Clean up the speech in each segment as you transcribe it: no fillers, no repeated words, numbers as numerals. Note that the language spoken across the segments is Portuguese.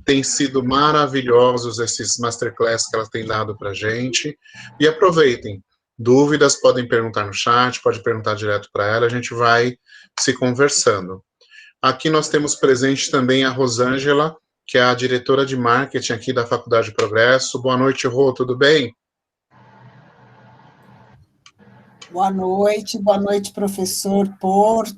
Tem sido maravilhosos esses masterclass que ela tem dado para a gente. E aproveitem. Dúvidas, podem perguntar no chat, pode perguntar direto para ela, a gente vai se conversando. Aqui nós temos presente também a Rosângela, que é a diretora de marketing aqui da Faculdade de Progresso. Boa noite, Rô, tudo bem? Boa noite, professor Porto,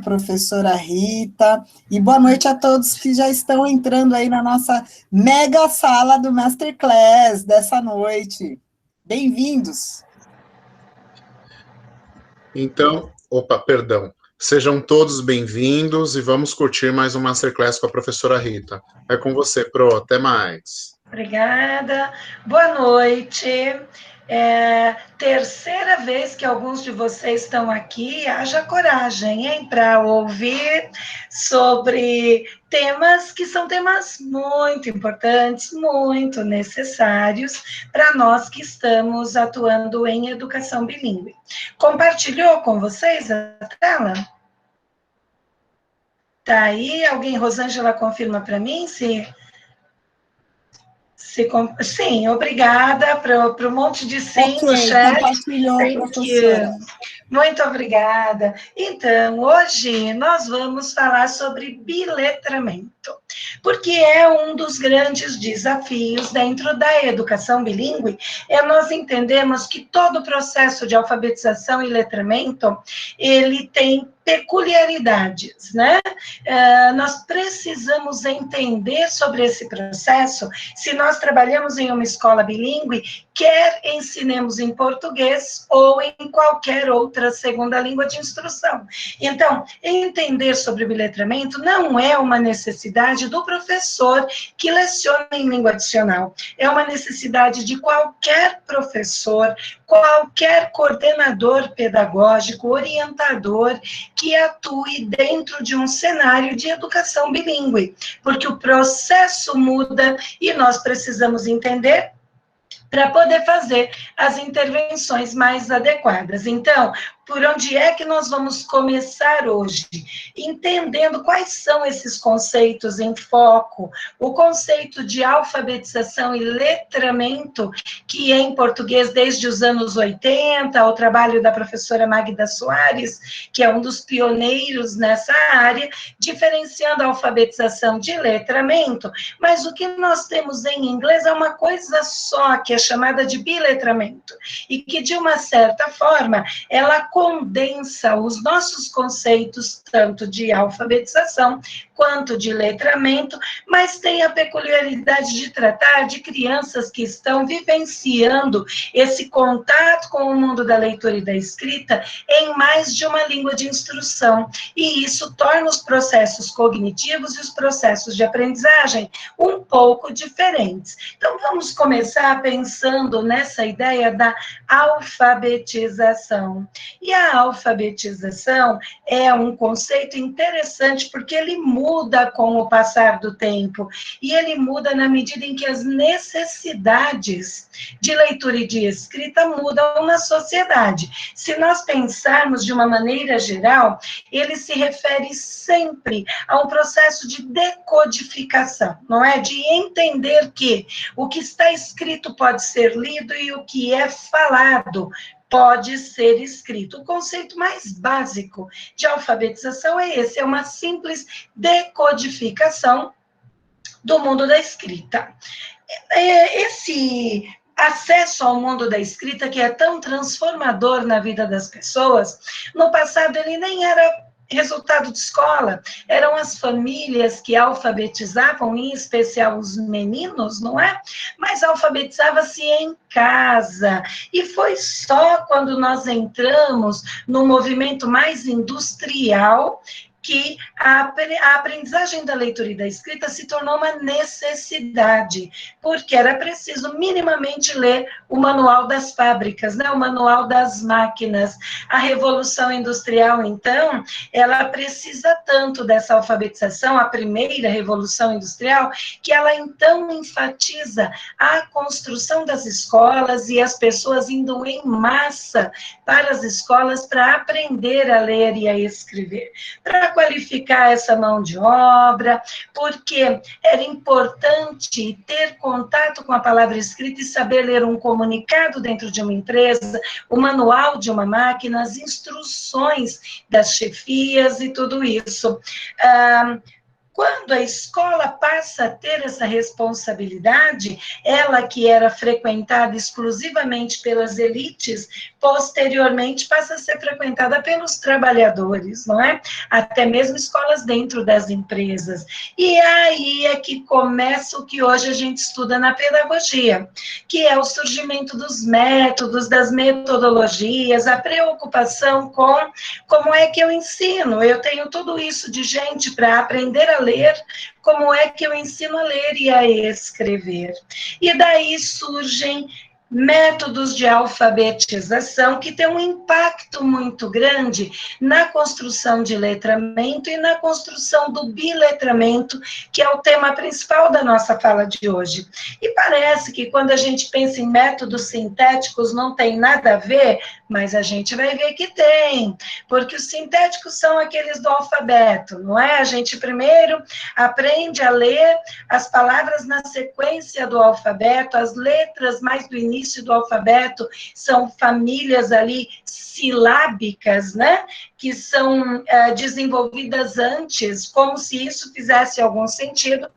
professora Rita, e boa noite a todos que já estão entrando aí na nossa mega sala do Masterclass dessa noite. Bem-vindos! Então, perdão. Sejam todos bem-vindos e vamos curtir mais um Masterclass com a professora Rita. É com você, Pro. Até mais. Obrigada. Boa noite. Terceira vez que alguns de vocês estão aqui, haja coragem, hein, para ouvir sobre temas que são temas muito importantes, muito necessários para nós que estamos atuando em educação bilíngue. Compartilhou com vocês a tela? Tá aí? Alguém, Rosângela, confirma para mim se... Sim, obrigada para o monte de sim no chat. Compartilhou, professora. Muito obrigada. Então, hoje nós vamos falar sobre biletramento, porque é um dos grandes desafios dentro da educação bilíngue, nós entendemos que todo o processo de alfabetização e letramento, ele tem peculiaridades, né? Nós precisamos entender sobre esse processo, se nós trabalhamos em uma escola bilíngue, quer ensinemos em português ou em qualquer outra segunda língua de instrução. Então, entender sobre o biletramento não é uma necessidade do professor que leciona em língua adicional, é uma necessidade de qualquer professor, qualquer coordenador pedagógico, orientador, que atue dentro de um cenário de educação bilíngue, porque o processo muda e nós precisamos entender para poder fazer as intervenções mais adequadas. Então, por onde é que nós vamos começar hoje? Entendendo quais são esses conceitos em foco, o conceito de alfabetização e letramento, que em português desde os anos 80, o trabalho da professora Magda Soares, que é um dos pioneiros nessa área, diferenciando a alfabetização de letramento, mas o que nós temos em inglês é uma coisa só, que é chamada de biletramento, e que, de uma certa forma, ela condensa os nossos conceitos, tanto de alfabetização quanto de letramento, mas tem a peculiaridade de tratar de crianças que estão vivenciando esse contato com o mundo da leitura e da escrita em mais de uma língua de instrução, e isso torna os processos cognitivos e os processos de aprendizagem um pouco diferentes. Então, vamos começar pensando nessa ideia da alfabetização. E a alfabetização é um conceito interessante porque ele muda com o passar do tempo, e ele muda na medida em que as necessidades de leitura e de escrita mudam na sociedade. Se nós pensarmos de uma maneira geral, ele se refere sempre a um processo de decodificação, não é? De entender que o que está escrito pode ser lido e o que é falado pode ser escrito. O conceito mais básico de alfabetização é esse, é uma simples decodificação do mundo da escrita. Esse acesso ao mundo da escrita, que é tão transformador na vida das pessoas, no passado ele nem era resultado de escola, eram as famílias que alfabetizavam, em especial os meninos, não é? Mas alfabetizava-se em casa, e foi só quando nós entramos no movimento mais industrial que a aprendizagem da leitura e da escrita se tornou uma necessidade, porque era preciso minimamente ler o manual das fábricas, né, o manual das máquinas. A Revolução Industrial, então, ela precisa tanto dessa alfabetização, a primeira Revolução Industrial, que ela, então, enfatiza a construção das escolas e as pessoas indo em massa para as escolas para aprender a ler e a escrever. Para para qualificar essa mão de obra, porque era importante ter contato com a palavra escrita e saber ler um comunicado dentro de uma empresa, o manual de uma máquina, as instruções das chefias e tudo isso. Quando a escola passa a ter essa responsabilidade, ela que era frequentada exclusivamente pelas elites, posteriormente passa a ser frequentada pelos trabalhadores, não é? Até mesmo escolas dentro das empresas. E aí é que começa o que hoje a gente estuda na pedagogia, que é o surgimento dos métodos, das metodologias, a preocupação com como é que eu ensino. Eu tenho tudo isso de gente para aprender a ler, como é que eu ensino a ler e a escrever. E daí surgem métodos de alfabetização que têm um impacto muito grande na construção de letramento e na construção do biletramento, que é o tema principal da nossa fala de hoje. E parece que quando a gente pensa em métodos sintéticos não tem nada a ver, mas a gente vai ver que tem, porque os sintéticos são aqueles do alfabeto, não é? A gente primeiro aprende a ler as palavras na sequência do alfabeto, as letras mais do início do alfabeto são famílias ali silábicas, né? Que são desenvolvidas antes, como se isso fizesse algum sentido.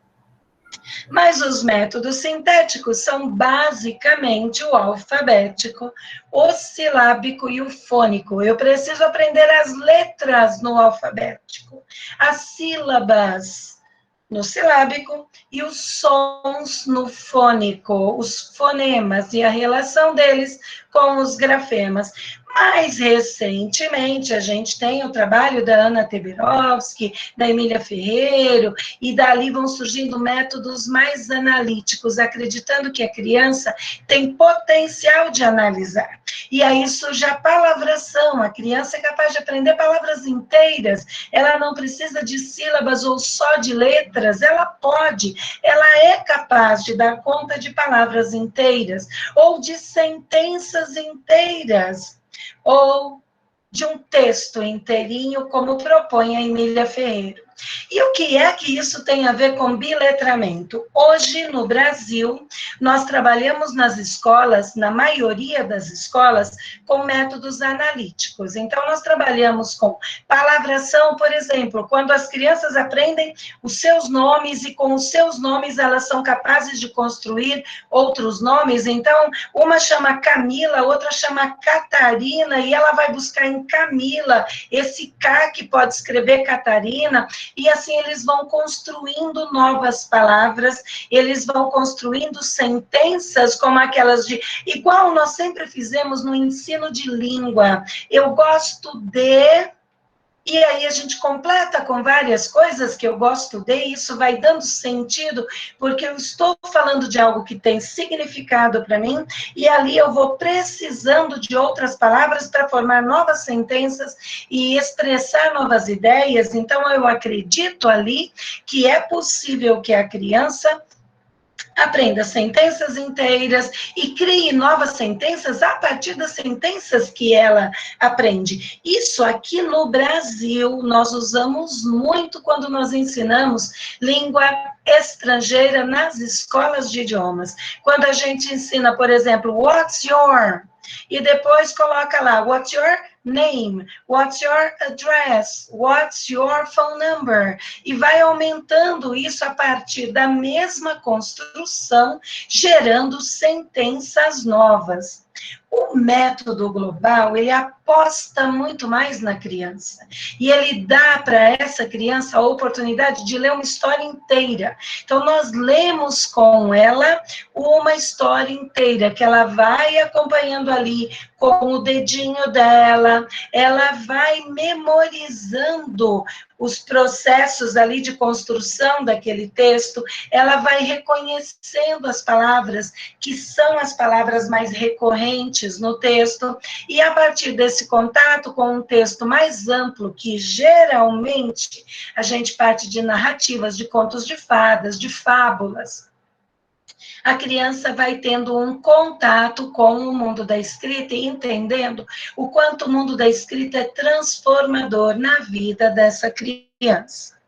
Mas os métodos sintéticos são basicamente o alfabético, o silábico e o fônico. Eu preciso aprender as letras no alfabético, as sílabas no silábico e os sons no fônico, os fonemas e a relação deles com os grafemas. Mais recentemente, a gente tem o trabalho da Ana Teberovski, da Emília Ferreiro, e dali vão surgindo métodos mais analíticos, acreditando que a criança tem potencial de analisar. E aí surge a palavração, a criança é capaz de aprender palavras inteiras, ela não precisa de sílabas ou só de letras, ela pode, ela é capaz de dar conta de palavras inteiras, ou de sentenças inteiras, ou de um texto inteirinho, como propõe a Emília Ferreiro. E o que é que isso tem a ver com biletramento? Hoje, no Brasil, nós trabalhamos nas escolas, na maioria das escolas, com métodos analíticos. Então, nós trabalhamos com palavração, por exemplo, quando as crianças aprendem os seus nomes e com os seus nomes elas são capazes de construir outros nomes. Então, uma chama Camila, outra chama Catarina, e ela vai buscar em Camila esse K que pode escrever Catarina, e assim eles vão construindo novas palavras, eles vão construindo sentenças como aquelas de... Igual nós sempre fizemos no ensino de língua. Eu gosto de... E aí a gente completa com várias coisas que eu gosto de, e isso vai dando sentido, porque eu estou falando de algo que tem significado para mim, e ali eu vou precisando de outras palavras para formar novas sentenças e expressar novas ideias. Então, eu acredito ali que é possível que a criança aprenda sentenças inteiras e crie novas sentenças a partir das sentenças que ela aprende. Isso aqui no Brasil nós usamos muito quando nós ensinamos língua estrangeira nas escolas de idiomas. Quando a gente ensina, por exemplo, what's your... E depois coloca lá, what's your name, what's your address, what's your phone number, e vai aumentando isso a partir da mesma construção, gerando sentenças novas. O método global, ele aposta muito mais na criança, e ele dá para essa criança a oportunidade de ler uma história inteira. Então, nós lemos com ela uma história inteira, que ela vai acompanhando ali com o dedinho dela, ela vai memorizando os processos ali de construção daquele texto, ela vai reconhecendo as palavras que são as palavras mais recorrentes no texto, e a partir desse contato com um texto mais amplo, que geralmente a gente parte de narrativas, de contos de fadas, de fábulas, a criança vai tendo um contato com o mundo da escrita e entendendo o quanto o mundo da escrita é transformador na vida dessa criança.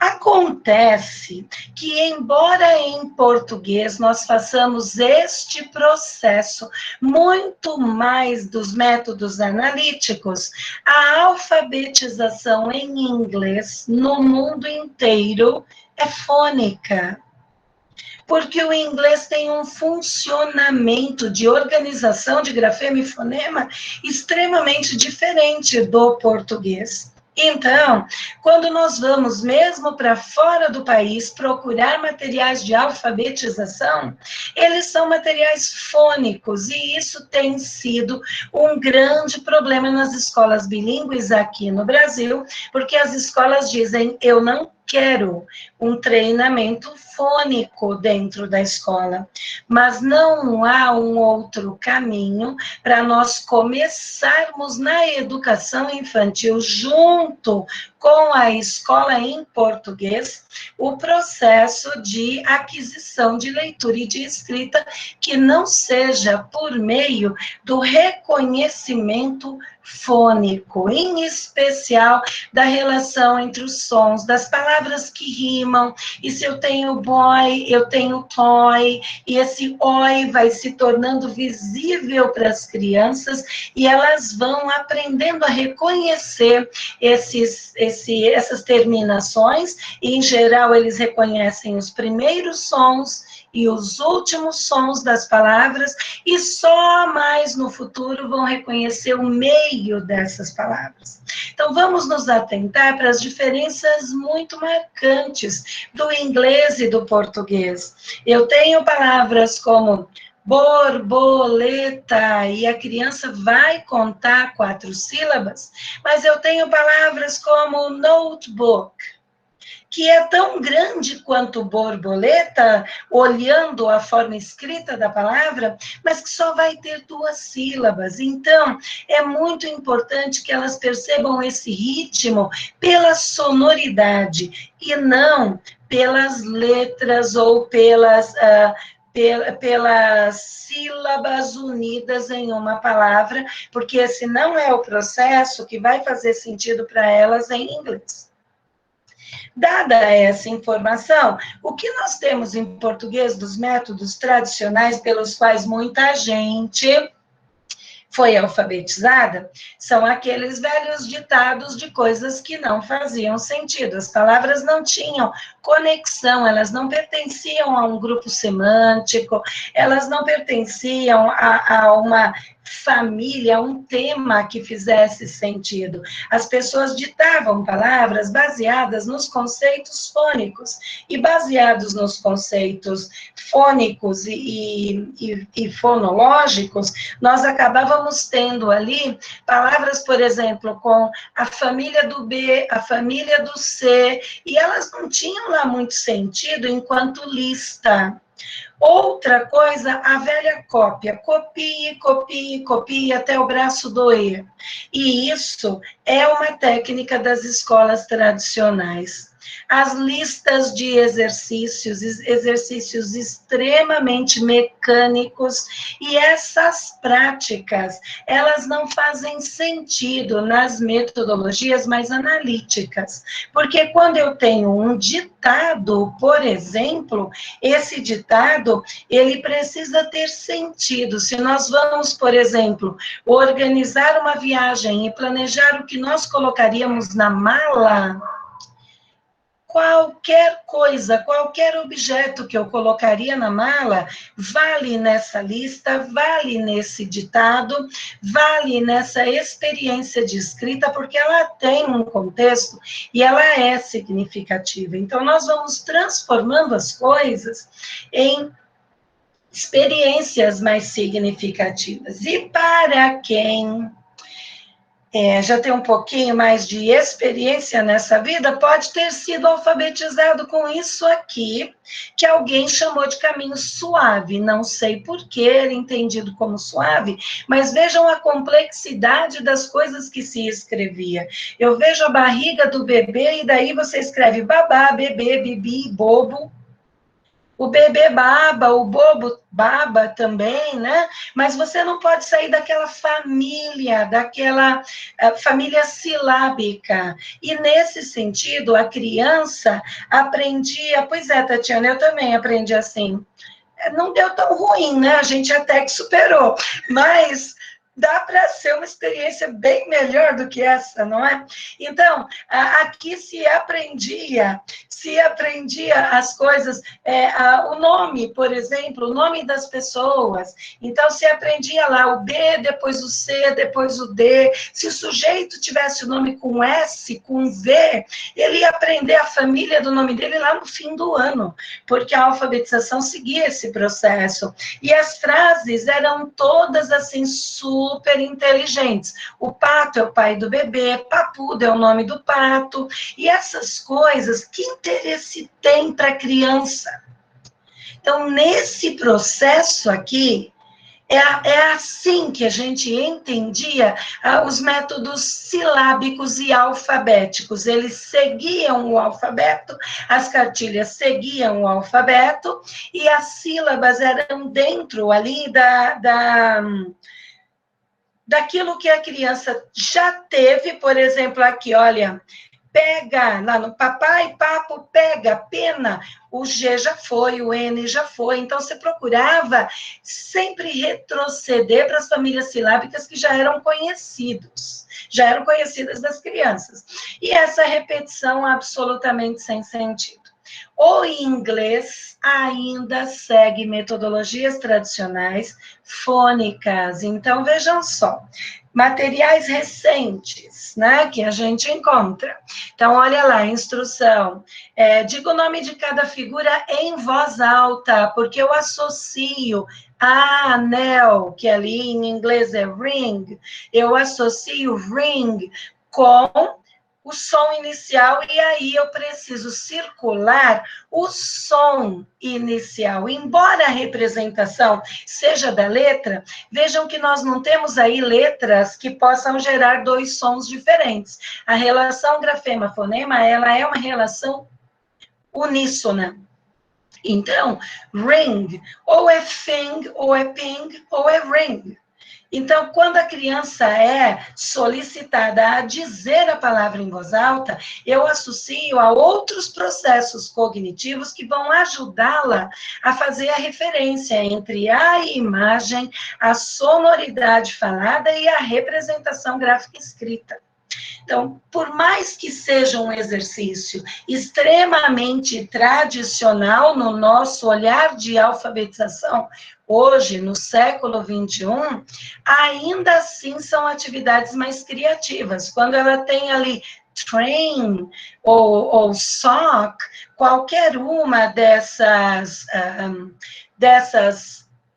Acontece que, embora em português nós façamos este processo muito mais dos métodos analíticos, a alfabetização em inglês no mundo inteiro é fônica. Porque o inglês tem um funcionamento de organização de grafema e fonema extremamente diferente do português. Então, quando nós vamos mesmo para fora do país procurar materiais de alfabetização, eles são materiais fônicos, e isso tem sido um grande problema nas escolas bilíngues aqui no Brasil, porque as escolas dizem, eu não quero um treinamento fônico dentro da escola, mas não há um outro caminho para nós começarmos na educação infantil, junto com a escola em português, o processo de aquisição de leitura e de escrita que não seja por meio do reconhecimento fônico, em especial da relação entre os sons, das palavras que rimam, e se eu tenho boy, eu tenho toy, e esse oi vai se tornando visível para as crianças, e elas vão aprendendo a reconhecer essas terminações, e em geral eles reconhecem os primeiros sons e os últimos sons das palavras, e só mais no futuro vão reconhecer o meio dessas palavras. Então, vamos nos atentar para as diferenças muito marcantes do inglês e do português. Eu tenho palavras como borboleta, e a criança vai contar 4 sílabas, mas eu tenho palavras como notebook, que é tão grande quanto borboleta, olhando a forma escrita da palavra, mas que só vai ter 2 sílabas. Então, é muito importante que elas percebam esse ritmo pela sonoridade, e não pelas letras ou pelas sílabas unidas em uma palavra, porque esse não é o processo que vai fazer sentido para elas em inglês. Dada essa informação, o que nós temos em português dos métodos tradicionais pelos quais muita gente foi alfabetizada, são aqueles velhos ditados de coisas que não faziam sentido. As palavras não tinham conexão, elas não pertenciam a um grupo semântico, elas não pertenciam a uma família, um tema que fizesse sentido. As pessoas ditavam palavras baseadas nos conceitos fônicos, e baseados nos conceitos fônicos e fonológicos, nós acabávamos tendo ali palavras, por exemplo, com a família do B, a família do C, e elas não tinham lá muito sentido enquanto lista. Outra coisa, a velha cópia. Copie, copie, copie até o braço doer. E isso é uma técnica das escolas tradicionais. As listas de exercícios extremamente mecânicos, e essas práticas, elas não fazem sentido nas metodologias mais analíticas, porque quando eu tenho um ditado, por exemplo, esse ditado, ele precisa ter sentido. Se nós vamos, por exemplo, organizar uma viagem e planejar o que nós colocaríamos na mala, qualquer coisa, qualquer objeto que eu colocaria na mala, vale nessa lista, vale nesse ditado, vale nessa experiência de escrita, porque ela tem um contexto e ela é significativa. Então, nós vamos transformando as coisas em experiências mais significativas. E para quem já tem um pouquinho mais de experiência nessa vida, pode ter sido alfabetizado com isso aqui, que alguém chamou de caminho suave. Não sei por que ele é entendido como suave, mas vejam a complexidade das coisas que se escrevia. Eu vejo a barriga do bebê, e daí você escreve babá, bebê, bibi, bobo. o bebê baba, o bobo baba também, né? Mas você não pode sair daquela família, daquela família silábica. E nesse sentido, a criança aprendia, pois é, Tatiana, eu também aprendi assim. Não deu tão ruim, né? A gente até que superou, mas dá para ser uma experiência bem melhor do que essa, não é? Então, aqui se aprendia as coisas, o nome, por exemplo, o nome das pessoas. Então, se aprendia lá o B, depois o C, depois o D. Se o sujeito tivesse o nome com S, com V, ele ia aprender a família do nome dele lá no fim do ano, porque a alfabetização seguia esse processo. E as frases eram todas assim, super inteligentes. O pato é o pai do bebê, papudo é o nome do pato, e essas coisas, que interesse tem para a criança? Então, nesse processo aqui, é assim que a gente entendia os métodos silábicos e alfabéticos. Eles seguiam o alfabeto, as cartilhas seguiam o alfabeto, e as sílabas eram dentro ali daquilo que a criança já teve, por exemplo, aqui, olha, pega, lá no papai, papo, pega, pena, o G já foi, o N já foi, então você procurava sempre retroceder para as famílias silábicas que já eram conhecidas das crianças. E essa repetição absolutamente sem sentido. O inglês ainda segue metodologias tradicionais fônicas. Então, vejam só, materiais recentes, né, que a gente encontra. Então, olha lá, instrução. Diga o nome de cada figura em voz alta, porque eu associo anel, que ali em inglês é ring, eu associo ring com o som inicial, e aí eu preciso circular o som inicial. Embora a representação seja da letra, vejam que nós não temos aí letras que possam gerar dois sons diferentes. A relação grafema-fonema, ela é uma relação uníssona. Então, ring, ou é thing, ou é ping, ou é ring. Então, quando a criança é solicitada a dizer a palavra em voz alta, eu associo a outros processos cognitivos que vão ajudá-la a fazer a referência entre a imagem, a sonoridade falada e a representação gráfica escrita. Então, por mais que seja um exercício extremamente tradicional no nosso olhar de alfabetização, hoje, no século XXI, ainda assim são atividades mais criativas. Quando ela tem ali train ou sock, qualquer uma dessas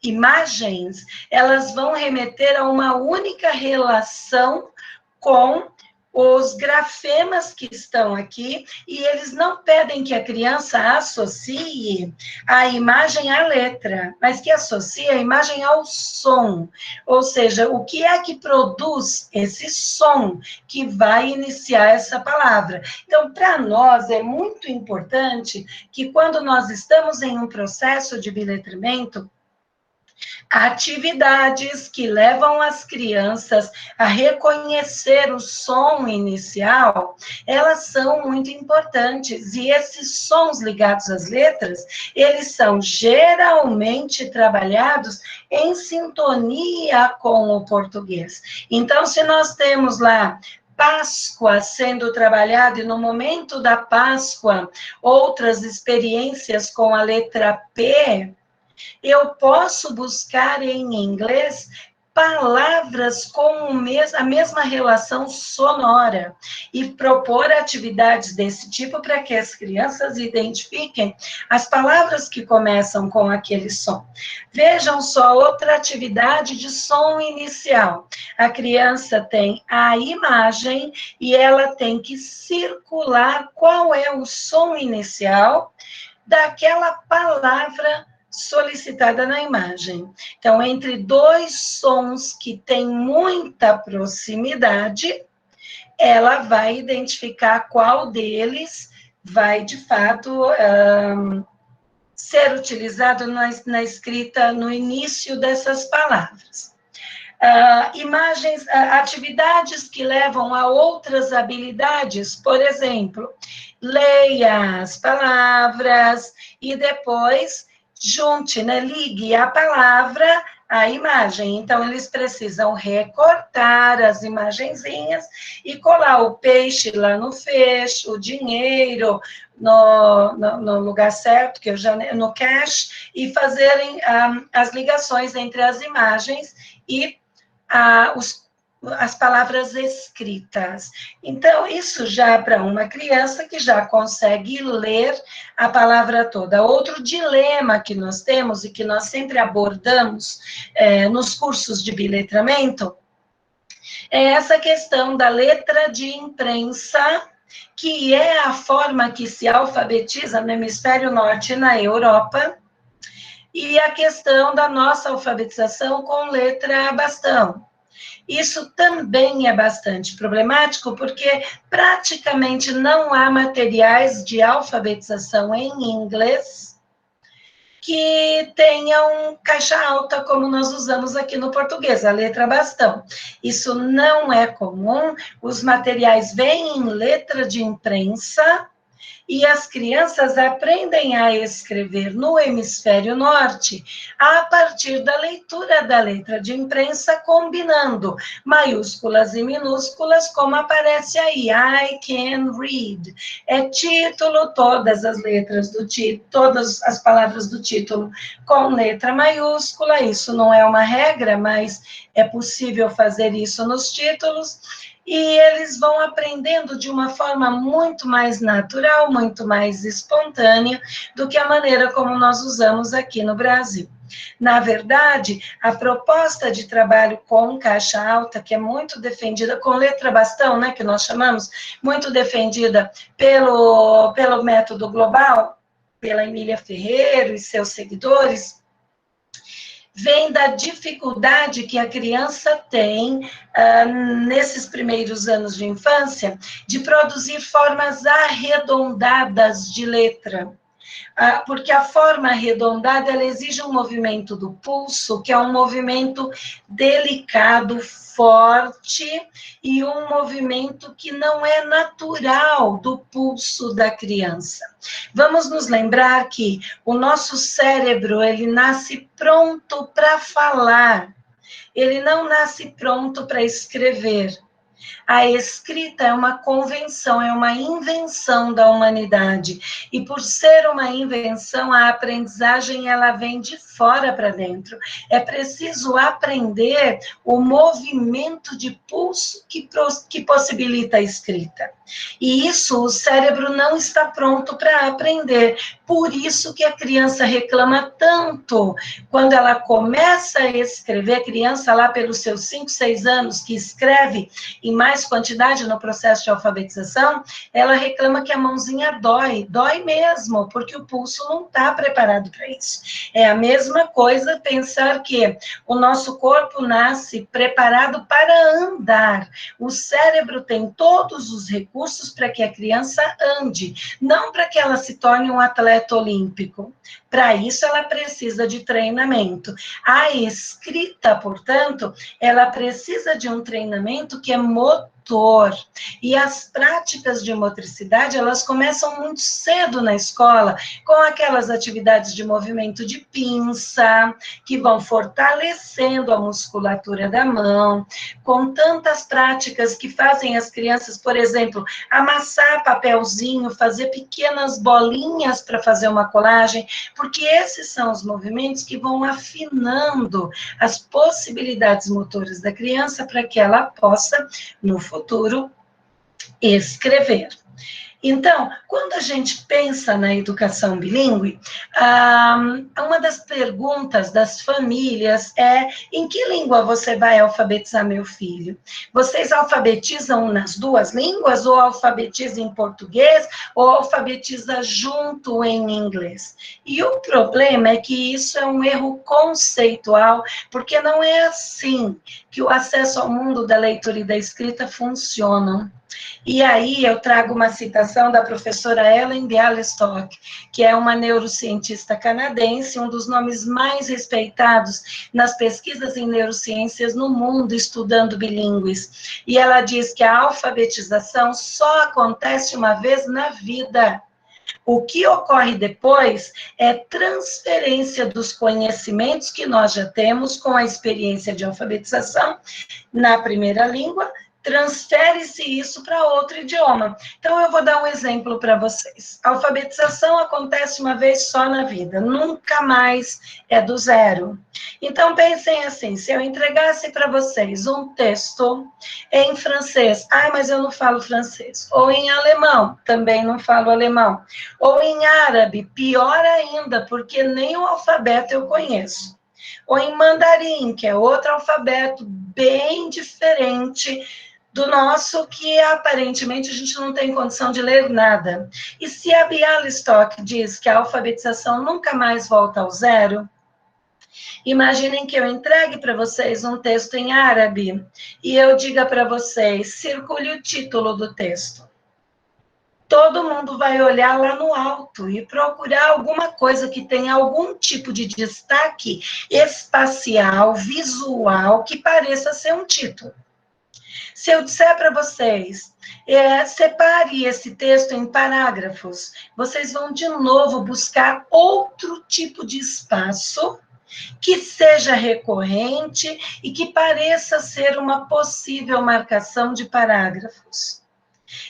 imagens, elas vão remeter a uma única relação com os grafemas que estão aqui, e eles não pedem que a criança associe a imagem à letra, mas que associe a imagem ao som. Ou seja, o que é que produz esse som que vai iniciar essa palavra? Então, para nós, é muito importante que quando nós estamos em um processo de biletramento, atividades que levam as crianças a reconhecer o som inicial, elas são muito importantes. E esses sons ligados às letras, eles são geralmente trabalhados em sintonia com o português. Então, se nós temos lá Páscoa sendo trabalhado, e no momento da Páscoa, outras experiências com a letra P, eu posso buscar em inglês palavras com a mesma relação sonora e propor atividades desse tipo para que as crianças identifiquem as palavras que começam com aquele som. Vejam só, outra atividade de som inicial. A criança tem a imagem e ela tem que circular qual é o som inicial daquela palavra solicitada na imagem. Então, entre dois sons que têm muita proximidade, ela vai identificar qual deles vai, de fato, ser utilizado na escrita no início dessas palavras. Imagens, atividades que levam a outras habilidades, por exemplo, leia as palavras e depois junte, né, ligue a palavra à imagem. Então, eles precisam recortar as imagenzinhas e colar o peixe lá no feixe, o dinheiro no lugar certo, que eu já no cache, e fazerem as ligações entre as imagens e as palavras escritas. Então, isso já para uma criança que já consegue ler a palavra toda. Outro dilema que nós temos e que nós sempre abordamos nos cursos de biletramento é essa questão da letra de imprensa, que é a forma que se alfabetiza no hemisfério norte e na Europa, e a questão da nossa alfabetização com letra bastão. Isso também é bastante problemático, porque praticamente não há materiais de alfabetização em inglês que tenham caixa alta, como nós usamos aqui no português, a letra bastão. Isso não é comum, os materiais vêm em letra de imprensa, e as crianças aprendem a escrever no hemisfério norte a partir da leitura da letra de imprensa, combinando maiúsculas e minúsculas, como aparece aí, I can read. É título, todas as letras do título, todas as palavras do título com letra maiúscula, isso não é uma regra, mas é possível fazer isso nos títulos, e eles vão aprendendo de uma forma muito mais natural, muito mais espontânea, do que a maneira como nós usamos aqui no Brasil. Na verdade, a proposta de trabalho com caixa alta, que é muito defendida, com letra bastão, né, que nós chamamos, muito defendida pelo método global, pela Emília Ferreiro e seus seguidores, vem da dificuldade que a criança tem nesses primeiros anos de infância de produzir formas arredondadas de letra. Porque a forma arredondada, ela exige um movimento do pulso, que é um movimento delicado, forte, e um movimento que não é natural do pulso da criança. Vamos nos lembrar que o nosso cérebro, ele nasce pronto para falar, ele não nasce pronto para escrever. A escrita é uma convenção, é uma invenção da humanidade. E por ser uma invenção, a aprendizagem ela vem de fora para dentro. É preciso aprender o movimento de pulso que possibilita a escrita. E isso o cérebro não está pronto para aprender. Por isso que a criança reclama tanto. Quando ela começa a escrever, a criança lá pelos seus 5, 6 anos, que escreve em mais quantidade no processo de alfabetização, ela reclama que a mãozinha dói mesmo, porque o pulso não está preparado para isso. É a mesma coisa pensar que o nosso corpo nasce preparado para andar. O cérebro tem todos os recursos para que a criança ande, não para que ela se torne um atleta olímpico. Para isso, ela precisa de treinamento. A escrita, portanto, ela precisa de um treinamento que é motor. E as práticas de motricidade, elas começam muito cedo na escola, com aquelas atividades de movimento de pinça, que vão fortalecendo a musculatura da mão, com tantas práticas que fazem as crianças, por exemplo, amassar papelzinho, fazer pequenas bolinhas para fazer uma colagem, porque esses são os movimentos que vão afinando as possibilidades motoras da criança para que ela possa, no futuro, escrever. Então, quando a gente pensa na educação bilíngue, uma das perguntas das famílias é: em que língua você vai alfabetizar meu filho? Vocês alfabetizam nas duas línguas, ou alfabetiza em português, ou alfabetiza junto em inglês? E o problema é que isso é um erro conceitual, porque não é assim que o acesso ao mundo da leitura e da escrita funciona. E aí eu trago uma citação da professora Ellen Bialystok, que é uma neurocientista canadense, um dos nomes mais respeitados nas pesquisas em neurociências no mundo, estudando bilíngues. E ela diz que a alfabetização só acontece uma vez na vida. O que ocorre depois é transferência dos conhecimentos que nós já temos com a experiência de alfabetização na primeira língua, transfere-se isso para outro idioma. Então, eu vou dar um exemplo para vocês. A alfabetização acontece uma vez só na vida, nunca mais é do zero. Então, pensem assim, se eu entregasse para vocês um texto em francês, mas eu não falo francês, ou em alemão, também não falo alemão, ou em árabe, pior ainda, porque nem o alfabeto eu conheço, ou em mandarim, que é outro alfabeto bem diferente do nosso, que aparentemente a gente não tem condição de ler nada. E se a Bialystok diz que a alfabetização nunca mais volta ao zero, imaginem que eu entregue para vocês um texto em árabe e eu diga para vocês, circule o título do texto. Todo mundo vai olhar lá no alto e procurar alguma coisa que tenha algum tipo de destaque espacial, visual, que pareça ser um título. Se eu disser para vocês, separe esse texto em parágrafos, vocês vão de novo buscar outro tipo de espaço que seja recorrente e que pareça ser uma possível marcação de parágrafos.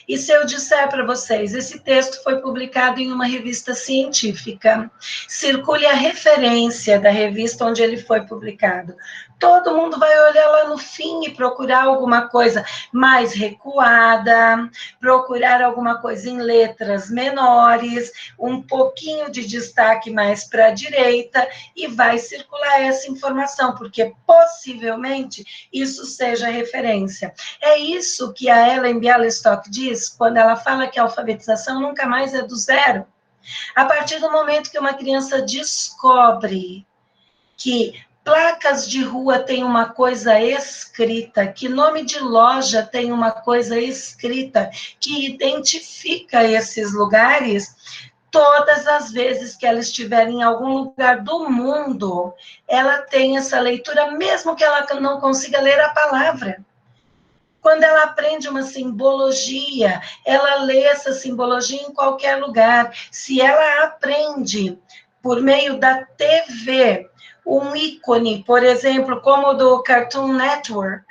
E se eu disser para vocês, esse texto foi publicado em uma revista científica, circule a referência da revista onde ele foi publicado. Todo mundo vai olhar lá no fim e procurar alguma coisa mais recuada, procurar alguma coisa em letras menores, um pouquinho de destaque mais para a direita, e vai circular essa informação, porque possivelmente isso seja referência. É isso que a Ellen Bialystok diz quando ela fala que a alfabetização nunca mais é do zero. A partir do momento que uma criança descobre que placas de rua têm uma coisa escrita, que nome de loja tem uma coisa escrita, que identifica esses lugares, todas as vezes que ela estiver em algum lugar do mundo, ela tem essa leitura, mesmo que ela não consiga ler a palavra. Quando ela aprende uma simbologia, ela lê essa simbologia em qualquer lugar. Se ela aprende por meio da TV, um ícone, por exemplo, como o do Cartoon Network,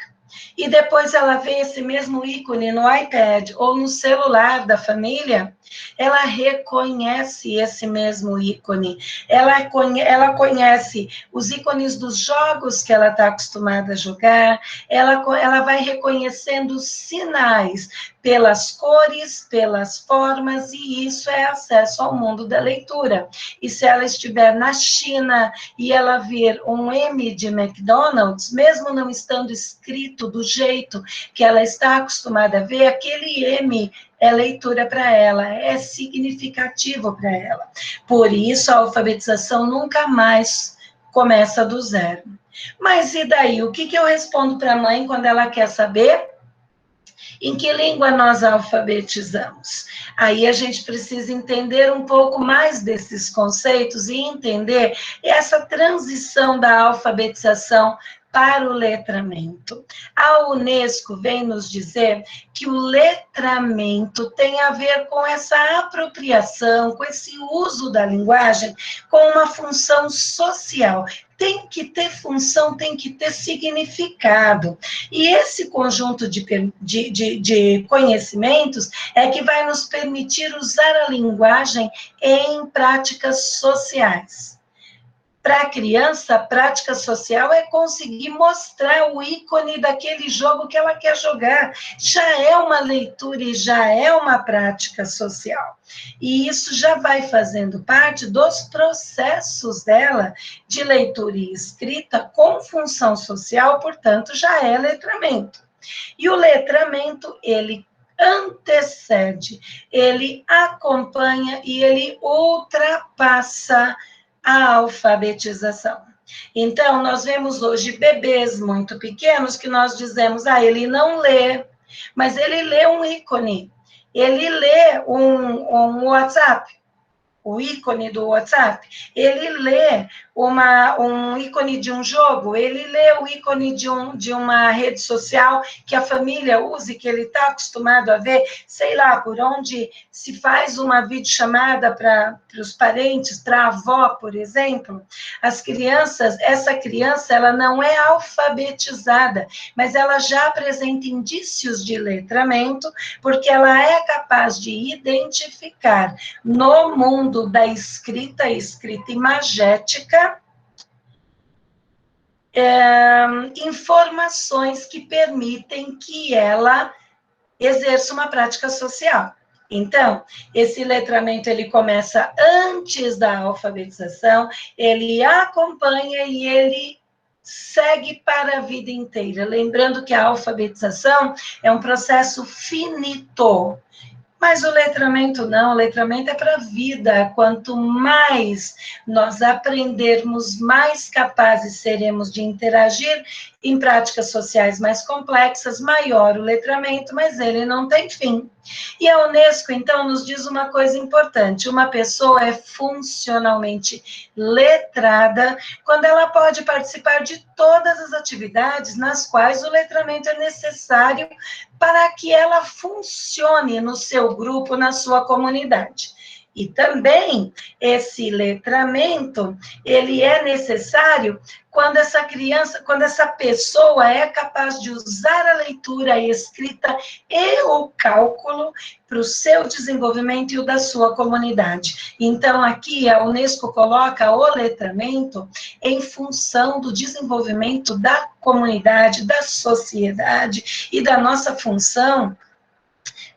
e depois ela vê esse mesmo ícone no iPad ou no celular da família, ela reconhece esse mesmo ícone, ela conhece os ícones dos jogos que ela está acostumada a jogar, ela vai reconhecendo os sinais pelas cores, pelas formas, e isso é acesso ao mundo da leitura. E se ela estiver na China e ela ver um M de McDonald's, mesmo não estando escrito do jeito que ela está acostumada a ver, aquele M é leitura para ela, é significativo para ela. Por isso, a alfabetização nunca mais começa do zero. Mas e daí? O que eu respondo para a mãe quando ela quer saber em que língua nós alfabetizamos? Aí a gente precisa entender um pouco mais desses conceitos e entender essa transição da alfabetização para o letramento. A Unesco vem nos dizer que o letramento tem a ver com essa apropriação, com esse uso da linguagem, com uma função social. Tem que ter função, tem que ter significado. E esse conjunto de conhecimentos é que vai nos permitir usar a linguagem em práticas sociais. Para a criança, a prática social é conseguir mostrar o ícone daquele jogo que ela quer jogar. Já é uma leitura e já é uma prática social. E isso já vai fazendo parte dos processos dela de leitura e escrita com função social, portanto, já é letramento. E o letramento, ele antecede, ele acompanha e ele ultrapassa a alfabetização. Então, nós vemos hoje bebês muito pequenos que nós dizemos, ele não lê, mas ele lê um ícone, ele lê um WhatsApp, o ícone do WhatsApp, ele lê um ícone de um jogo, ele lê o ícone de uma rede social que a família usa e que ele está acostumado a ver, sei lá, por onde se faz uma videochamada para os parentes, para a avó, por exemplo. Essa criança, ela não é alfabetizada, mas ela já apresenta indícios de letramento, porque ela é capaz de identificar no mundo da escrita imagética, informações que permitem que ela exerça uma prática social. Então, esse letramento, ele começa antes da alfabetização, ele acompanha e ele segue para a vida inteira. Lembrando que a alfabetização é um processo finito. Mas o letramento não, o letramento é para a vida. Quanto mais nós aprendermos, mais capazes seremos de interagir em práticas sociais mais complexas, maior o letramento, mas ele não tem fim. E a Unesco, então, nos diz uma coisa importante: uma pessoa é funcionalmente letrada quando ela pode participar de todas as atividades nas quais o letramento é necessário para que ela funcione no seu grupo, na sua comunidade. E também esse letramento, ele é necessário quando essa criança, quando essa pessoa é capaz de usar a leitura, a escrita e o cálculo para o seu desenvolvimento e o da sua comunidade. Então, aqui a Unesco coloca o letramento em função do desenvolvimento da comunidade, da sociedade e da nossa função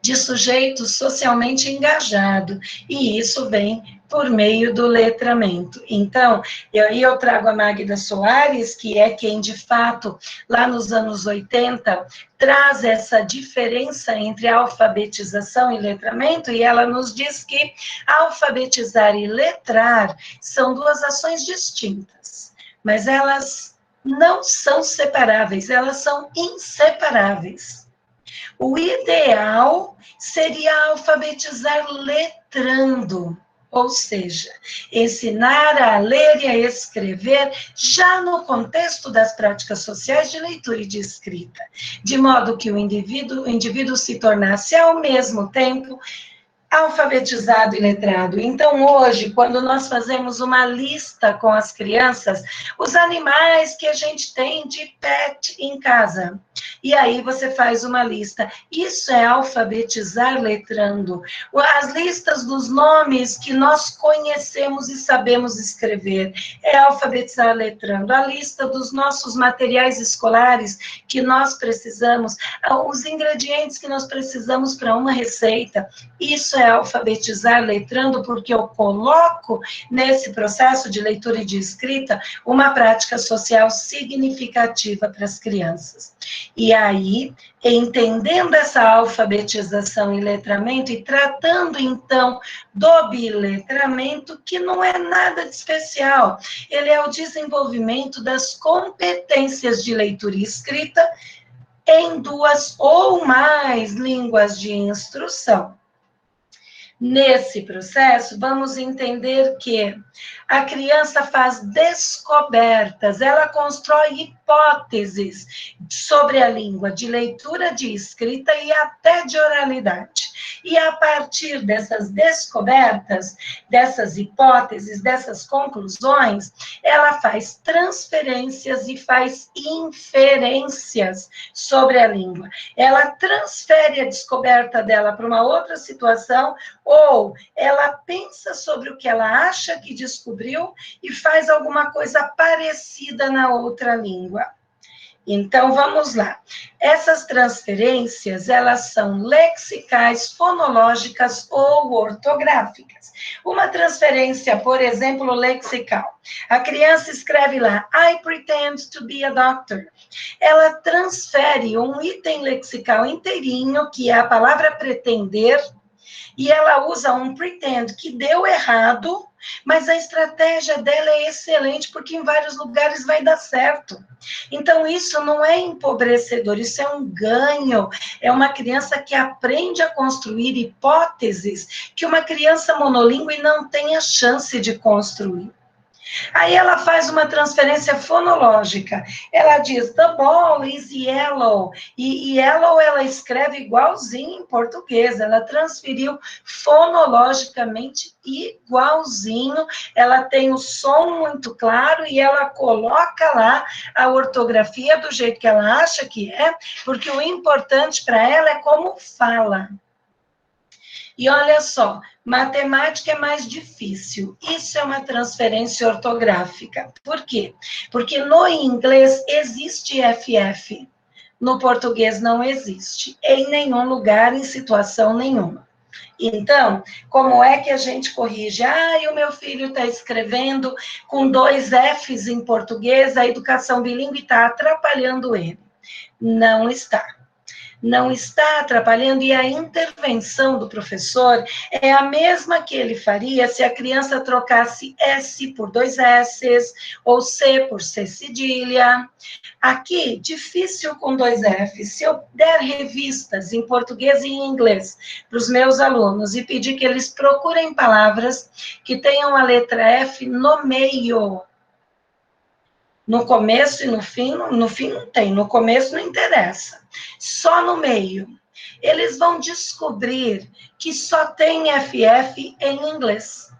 de sujeito socialmente engajado, e isso vem por meio do letramento. Então, eu trago a Magda Soares, que é quem, de fato, lá nos anos 80, traz essa diferença entre alfabetização e letramento, e ela nos diz que alfabetizar e letrar são duas ações distintas, mas elas não são separáveis, elas são inseparáveis. O ideal seria alfabetizar letrando, ou seja, ensinar a ler e a escrever já no contexto das práticas sociais de leitura e de escrita, de modo que o indivíduo se tornasse ao mesmo tempo alfabetizado e letrado. Então, hoje, quando nós fazemos uma lista com as crianças, os animais que a gente tem de pet em casa, e aí você faz uma lista. Isso é alfabetizar letrando. As listas dos nomes que nós conhecemos e sabemos escrever é alfabetizar letrando. A lista dos nossos materiais escolares que nós precisamos, os ingredientes que nós precisamos para uma receita, isso é alfabetizar letrando, porque eu coloco nesse processo de leitura e de escrita uma prática social significativa para as crianças. E aí, entendendo essa alfabetização e letramento e tratando, então, do biletramento, que não é nada de especial, ele é o desenvolvimento das competências de leitura e escrita em 2 ou mais línguas de instrução. Nesse processo, vamos entender que a criança faz descobertas, ela constrói hipóteses sobre a língua, de leitura, de escrita e até de oralidade. E a partir dessas descobertas, dessas hipóteses, dessas conclusões, ela faz transferências e faz inferências sobre a língua. Ela transfere a descoberta dela para uma outra situação, ou ela pensa sobre o que ela acha que descobriu e faz alguma coisa parecida na outra língua. Então, vamos lá. Essas transferências, elas são lexicais, fonológicas ou ortográficas. Uma transferência, por exemplo, lexical. A criança escreve lá, I pretend to be a doctor. Ela transfere um item lexical inteirinho, que é a palavra pretender, e ela usa um pretend que deu errado mas a estratégia dela é excelente, porque em vários lugares vai dar certo. Então, isso não é empobrecedor, isso é um ganho. É uma criança que aprende a construir hipóteses que uma criança monolíngue não tem a chance de construir. Aí ela faz uma transferência fonológica. Ela diz, the ball is yellow. E yellow ela escreve igualzinho em português. Ela transferiu fonologicamente igualzinho. Ela tem o som muito claro e ela coloca lá a ortografia do jeito que ela acha que é, porque o importante para ela é como fala. E olha só, matemática é mais difícil. Isso é uma transferência ortográfica. Por quê? Porque no inglês existe FF, no português não existe, em nenhum lugar, em situação nenhuma. Então, como é que a gente corrige? E o meu filho está escrevendo com 2 Fs em português, a educação bilíngue está atrapalhando ele. Não está. Não está atrapalhando, e a intervenção do professor é a mesma que ele faria se a criança trocasse S por 2 S's, ou C por C cedilha. Aqui, difícil com 2 F's. Se eu der revistas em português e em inglês para os meus alunos e pedir que eles procurem palavras que tenham a letra F no meio, no começo e no fim não tem, no começo não interessa. Só no meio. Eles vão descobrir que só tem FF em inglês,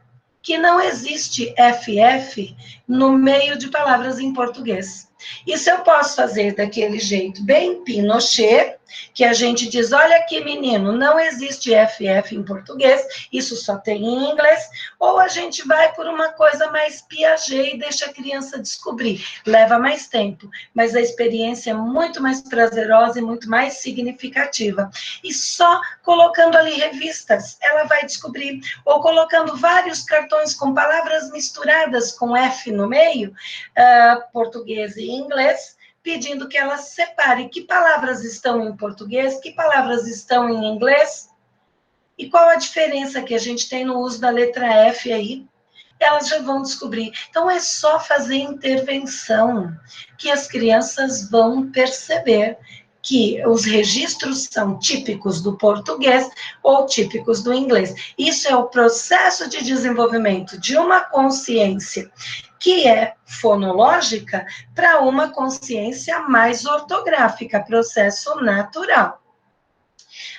que não existe FF no meio de palavras em português. Isso eu posso fazer daquele jeito bem Pinochet, que a gente diz, olha aqui, menino, não existe FF em português, isso só tem em inglês, ou a gente vai por uma coisa mais Piaget e deixa a criança descobrir. Leva mais tempo, mas a experiência é muito mais prazerosa e muito mais significativa. E só colocando ali revistas, ela vai descobrir, ou colocando vários cartões com palavras misturadas com F no meio, português e inglês, pedindo que ela separe que palavras estão em português, que palavras estão em inglês, e qual a diferença que a gente tem no uso da letra F aí. Elas já vão descobrir. Então, é só fazer intervenção que as crianças vão perceber que os registros são típicos do português ou típicos do inglês. Isso é o processo de desenvolvimento de uma consciência que é fonológica para uma consciência mais ortográfica, processo natural.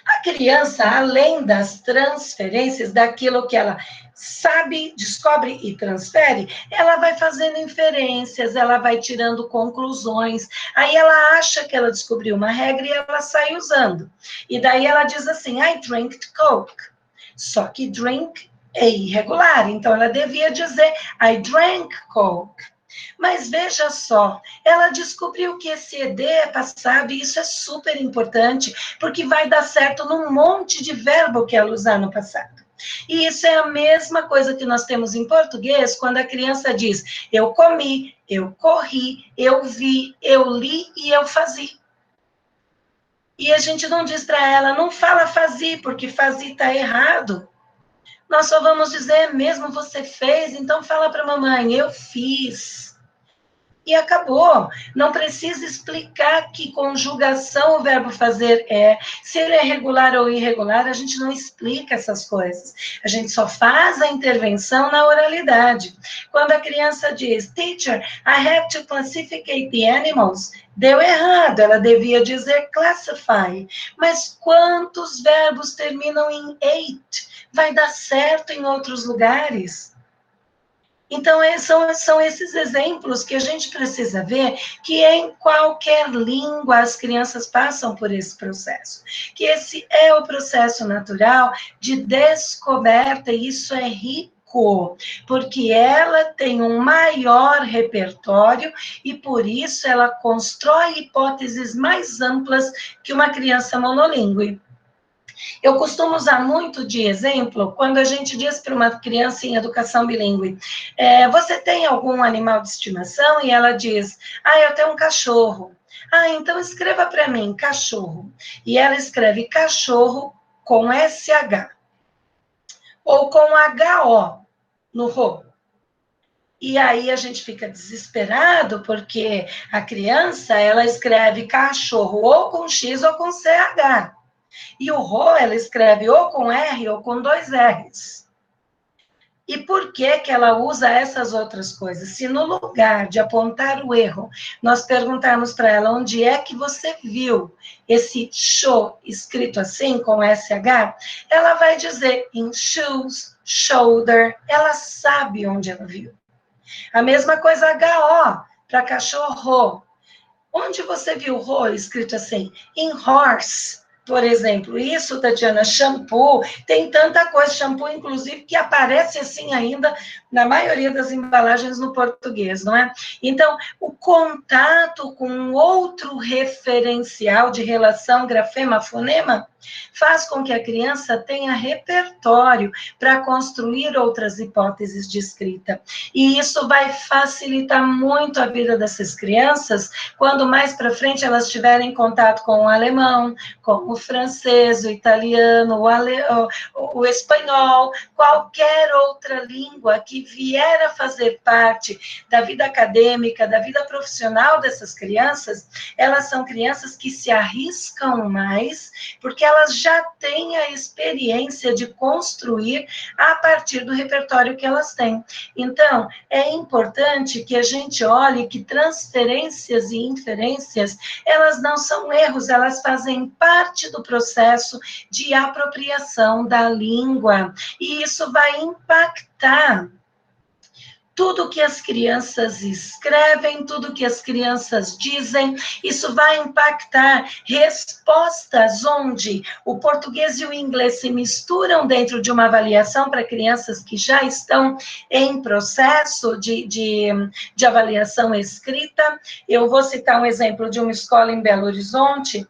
A criança, além das transferências, daquilo que ela sabe, descobre e transfere, ela vai fazendo inferências, ela vai tirando conclusões, aí ela acha que ela descobriu uma regra e ela sai usando. E daí ela diz assim, I drank Coke. Só que drink é irregular, então ela devia dizer, I drank Coke. Mas veja só, ela descobriu que esse ED é passado, e isso é super importante, porque vai dar certo num monte de verbo que ela usar no passado. E isso é a mesma coisa que nós temos em português, quando a criança diz, eu comi, eu corri, eu vi, eu li e eu fazia. E a gente não diz para ela, não fala fazi, porque fazi está errado. Nós só vamos dizer, mesmo você fez, então fala para a mamãe, eu fiz. E acabou. Não precisa explicar que conjugação o verbo fazer é. Se ele é regular ou irregular, a gente não explica essas coisas. A gente só faz a intervenção na oralidade. Quando a criança diz, teacher, I have to classificate the animals, deu errado, ela devia dizer classify. Mas quantos verbos terminam em ate? Vai dar certo em outros lugares? Então, são esses exemplos que a gente precisa ver que em qualquer língua as crianças passam por esse processo. Que esse é o processo natural de descoberta, e isso é rico, porque ela tem um maior repertório e, por isso, ela constrói hipóteses mais amplas que uma criança monolíngue. Eu costumo usar muito de exemplo quando a gente diz para uma criança em educação bilíngue, você tem algum animal de estimação? E ela diz, eu tenho um cachorro. Então escreva para mim, cachorro. E ela escreve cachorro com SH. Ou com HO. no Rô. E aí a gente fica desesperado, porque a criança, ela escreve cachorro ou com X ou com CH. E o Rô, ela escreve ou com R ou com 2 R's. E por que que ela usa essas outras coisas? Se no lugar de apontar o erro, nós perguntarmos para ela onde é que você viu esse show escrito assim, com SH, ela vai dizer em shoes, shoulder, ela sabe onde ela viu. A mesma coisa HO, para cachorro. Onde você viu Rô escrito assim? Em horse, por exemplo. Isso, Tatiana, shampoo, tem tanta coisa, shampoo, inclusive, que aparece assim ainda na maioria das embalagens no português, não é? Então, o contato com outro referencial de relação grafema-fonema faz com que a criança tenha repertório para construir outras hipóteses de escrita. E isso vai facilitar muito a vida dessas crianças quando mais para frente elas tiverem contato com o alemão, com o francês, o italiano, o espanhol, qualquer outra língua que vier a fazer parte da vida acadêmica, da vida profissional dessas crianças, elas são crianças que se arriscam mais, porque elas já têm a experiência de construir a partir do repertório que elas têm. Então, é importante que a gente olhe que transferências e inferências, elas não são erros, elas fazem parte do processo de apropriação da língua. E isso vai impactar tudo que as crianças escrevem, tudo que as crianças dizem, isso vai impactar respostas onde o português e o inglês se misturam dentro de uma avaliação para crianças que já estão em processo de avaliação escrita. Eu vou citar um exemplo de uma escola em Belo Horizonte,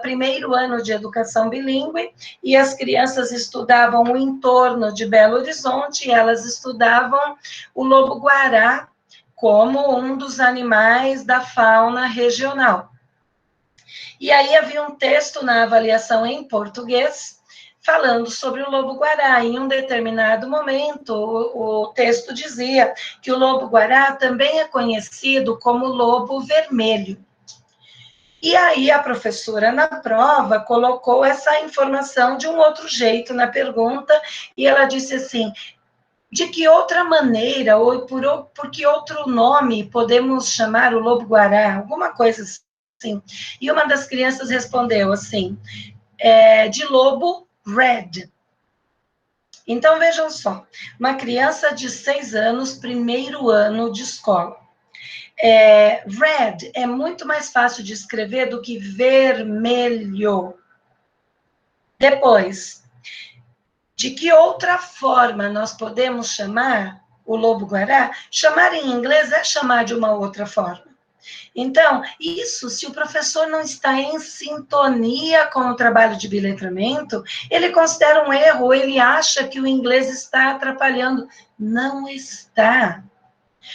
primeiro ano de educação bilíngue, e as crianças estudavam o entorno de Belo Horizonte, e elas estudavam o lobo-guará como um dos animais da fauna regional. E aí havia um texto na avaliação em português falando sobre o lobo-guará. Em um determinado momento, o texto dizia que o lobo-guará também é conhecido como lobo vermelho. E aí a professora, na prova, colocou essa informação de um outro jeito na pergunta, e ela disse assim: de que outra maneira, ou por que outro nome podemos chamar o lobo-guará? Alguma coisa assim. E uma das crianças respondeu assim, de lobo red. Então, vejam só, uma criança de 6 anos, primeiro ano de escola. Red é muito mais fácil de escrever do que vermelho. Depois, de que outra forma nós podemos chamar o lobo-guará? Chamar em inglês é chamar de uma outra forma. Então, isso, se o professor não está em sintonia com o trabalho de biletramento, ele considera um erro, ele acha que o inglês está atrapalhando. Não está.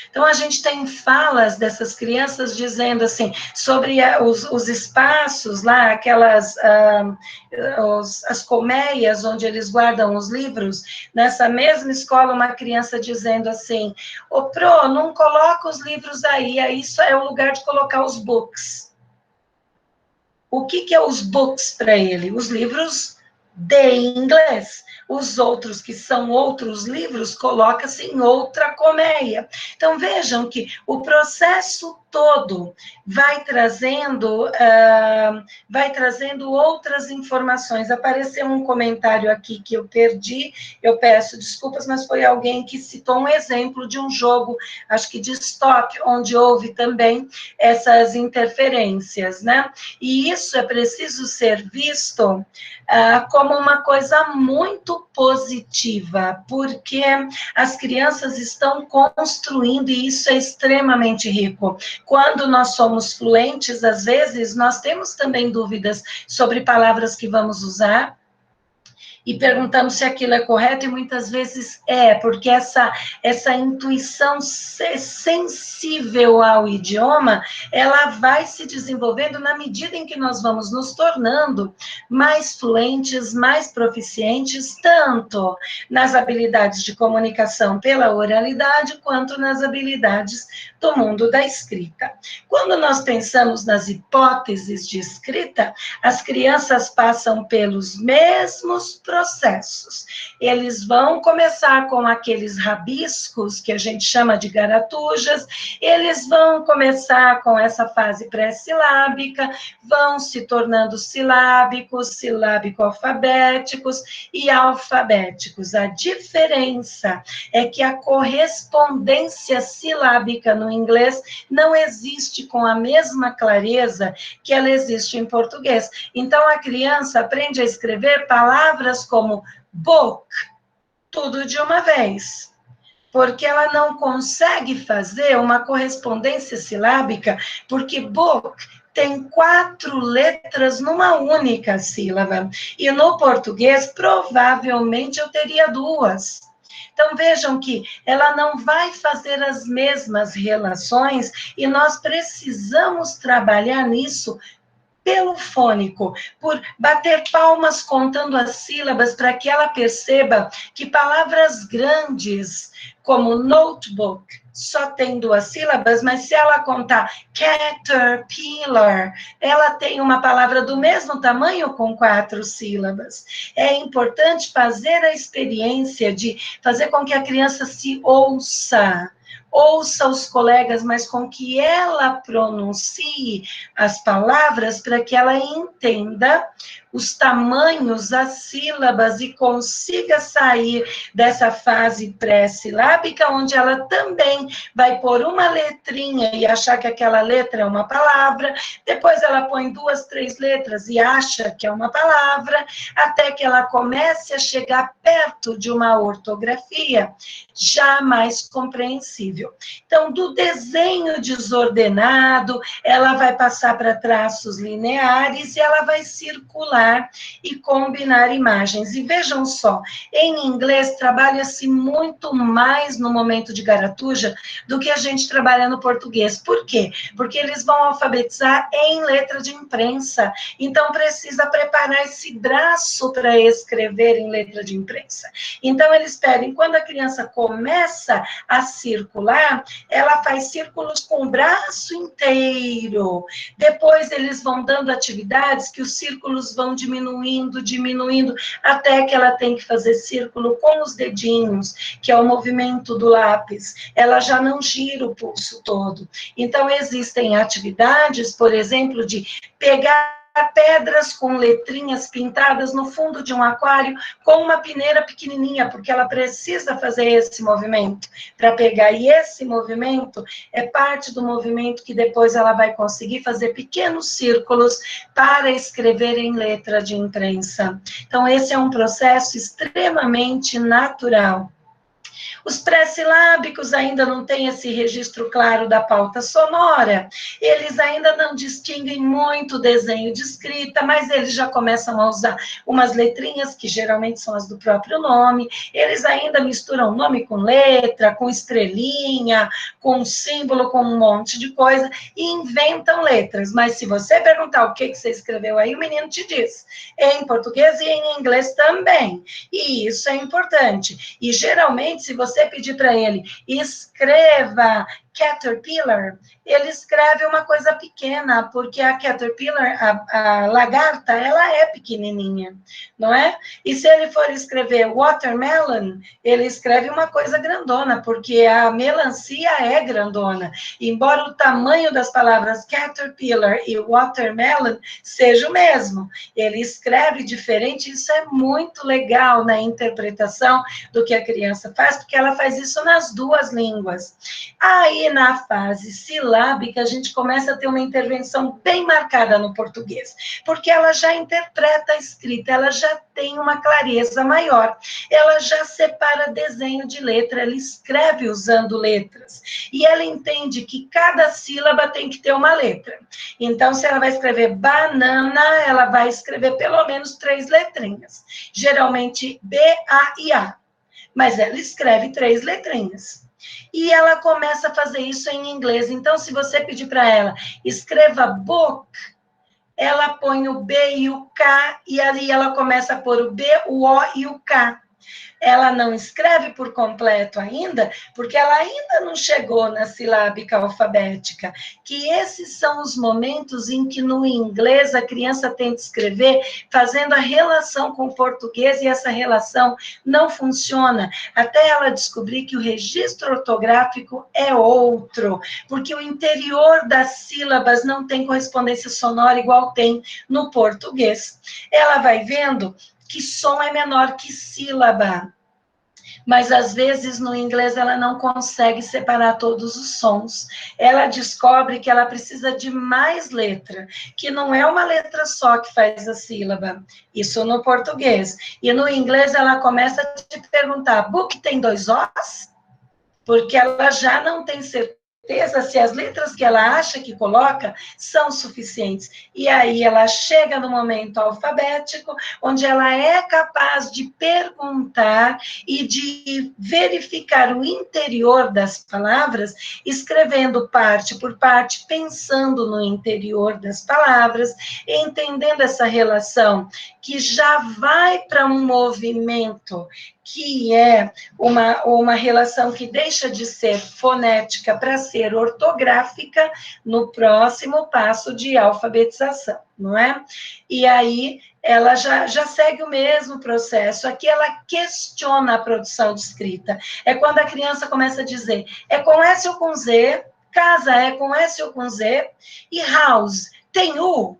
Então, a gente tem falas dessas crianças dizendo assim, sobre os espaços lá, as colmeias onde eles guardam os livros. Nessa mesma escola, uma criança dizendo assim, ô Pro, não coloca os livros aí, isso é o lugar de colocar os books. O que é os books para ele? Os livros de inglês. Os outros, que são outros livros, coloca-se em outra colmeia. Então, vejam que o processo todo vai trazendo outras informações. Apareceu um comentário aqui que eu perdi, eu peço desculpas, mas foi alguém que citou um exemplo de um jogo, acho que de stop, onde houve também essas interferências, né? E isso é preciso ser visto como uma coisa muito positiva, porque as crianças estão construindo, e isso é extremamente rico. Quando nós somos fluentes, às vezes, nós temos também dúvidas sobre palavras que vamos usar, e perguntamos se aquilo é correto, e muitas vezes porque essa intuição sensível ao idioma, ela vai se desenvolvendo na medida em que nós vamos nos tornando mais fluentes, mais proficientes, tanto nas habilidades de comunicação pela oralidade, quanto nas habilidades do mundo da escrita. Quando nós pensamos nas hipóteses de escrita, as crianças passam pelos mesmos processos. Eles vão começar com aqueles rabiscos, que a gente chama de garatujas, eles vão começar com essa fase pré-silábica, vão se tornando silábicos, silábico-alfabéticos e alfabéticos. A diferença é que a correspondência silábica no inglês não existe com a mesma clareza que ela existe em português. Então, a criança aprende a escrever palavras como book, tudo de uma vez, porque ela não consegue fazer uma correspondência silábica, porque book tem 4 letras numa única sílaba, e no português, provavelmente, eu teria 2. Então, vejam que ela não vai fazer as mesmas relações, e nós precisamos trabalhar nisso pelo fônico, por bater palmas contando as sílabas, para que ela perceba que palavras grandes, como notebook, só tem 2 sílabas, mas se ela contar caterpillar, ela tem uma palavra do mesmo tamanho com 4 sílabas. É importante fazer a experiência de fazer com que a criança se ouça os colegas, mas com que ela pronuncie as palavras, para que ela entenda os tamanhos, as sílabas, e consiga sair dessa fase pré-silábica, onde ela também vai pôr uma letrinha e achar que aquela letra é uma palavra, depois ela põe 2, 3 letras e acha que é uma palavra, até que ela comece a chegar perto de uma ortografia já mais compreensível. Então, do desenho desordenado, ela vai passar para traços lineares e ela vai circular e combinar imagens. E vejam só, em inglês trabalha-se muito mais no momento de garatuja do que a gente trabalha no português. Por quê? Porque eles vão alfabetizar em letra de imprensa, então precisa preparar esse braço para escrever em letra de imprensa. Então eles pedem, quando a criança começa a circular, ela faz círculos com o braço inteiro. Depois eles vão dando atividades que os círculos vão diminuindo, até que ela tem que fazer círculo com os dedinhos, que é o movimento do lápis. Ela já não gira o pulso todo. Então, existem atividades, por exemplo, de pegar pedras com letrinhas pintadas no fundo de um aquário com uma peneira pequenininha, porque ela precisa fazer esse movimento para pegar, e esse movimento é parte do movimento que depois ela vai conseguir fazer pequenos círculos para escrever em letra de imprensa. Então, esse é um processo extremamente natural. Os pré-silábicos ainda não têm esse registro claro da pauta sonora, eles ainda não distinguem muito o desenho de escrita, mas eles já começam a usar umas letrinhas, que geralmente são as do próprio nome, eles ainda misturam nome com letra, com estrelinha, com símbolo, com um monte de coisa, e inventam letras. Mas se você perguntar o que você escreveu aí, o menino te diz, em português e em inglês também, e isso é importante. E geralmente, se você pedir para ele, escreva caterpillar, ele escreve uma coisa pequena, porque a caterpillar, a lagarta, ela é pequenininha, não é? E se ele for escrever watermelon, ele escreve uma coisa grandona, porque a melancia é grandona. Embora o tamanho das palavras caterpillar e watermelon seja o mesmo, ele escreve diferente. Isso é muito legal na interpretação do que a criança faz, porque ela faz isso nas 2 línguas. Aí E na fase silábica, a gente começa a ter uma intervenção bem marcada no português, porque ela já interpreta a escrita, ela já tem uma clareza maior, ela já separa desenho de letra, ela escreve usando letras, e ela entende que cada sílaba tem que ter uma letra. Então, se ela vai escrever banana, ela vai escrever pelo menos 3 letrinhas, geralmente B, A e A, mas ela escreve 3 letrinhas. E ela começa a fazer isso em inglês. Então, se você pedir para ela, escreva book, ela põe o B e o K, e ali ela começa a pôr o B, o O e o K. Ela não escreve por completo ainda, porque ela ainda não chegou na silábica alfabética, que esses são os momentos em que no inglês a criança tem que escrever fazendo a relação com o português, e essa relação não funciona, até ela descobrir que o registro ortográfico é outro, porque o interior das sílabas não tem correspondência sonora igual tem no português. Ela vai vendo que som é menor que sílaba, mas às vezes no inglês ela não consegue separar todos os sons. Ela descobre que ela precisa de mais letra, que não é uma letra só que faz a sílaba, isso no português. E no inglês ela começa a te perguntar, book tem 2 Os? Porque ela já não tem certeza se as letras que ela acha que coloca são suficientes. E aí ela chega no momento alfabético, onde ela é capaz de perguntar e de verificar o interior das palavras, escrevendo parte por parte, pensando no interior das palavras, entendendo essa relação, que já vai para um movimento que é uma relação que deixa de ser fonética para ser ortográfica no próximo passo de alfabetização, não é? E aí ela já segue o mesmo processo. Aqui ela questiona a produção de escrita. É quando a criança começa a dizer, é com S ou com Z, casa é com S ou com Z, e house tem U?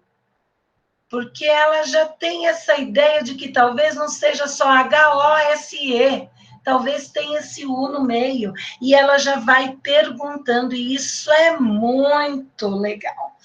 Porque ela já tem essa ideia de que talvez não seja só H-O-S-E, talvez tenha esse U no meio, e ela já vai perguntando, e isso é muito legal.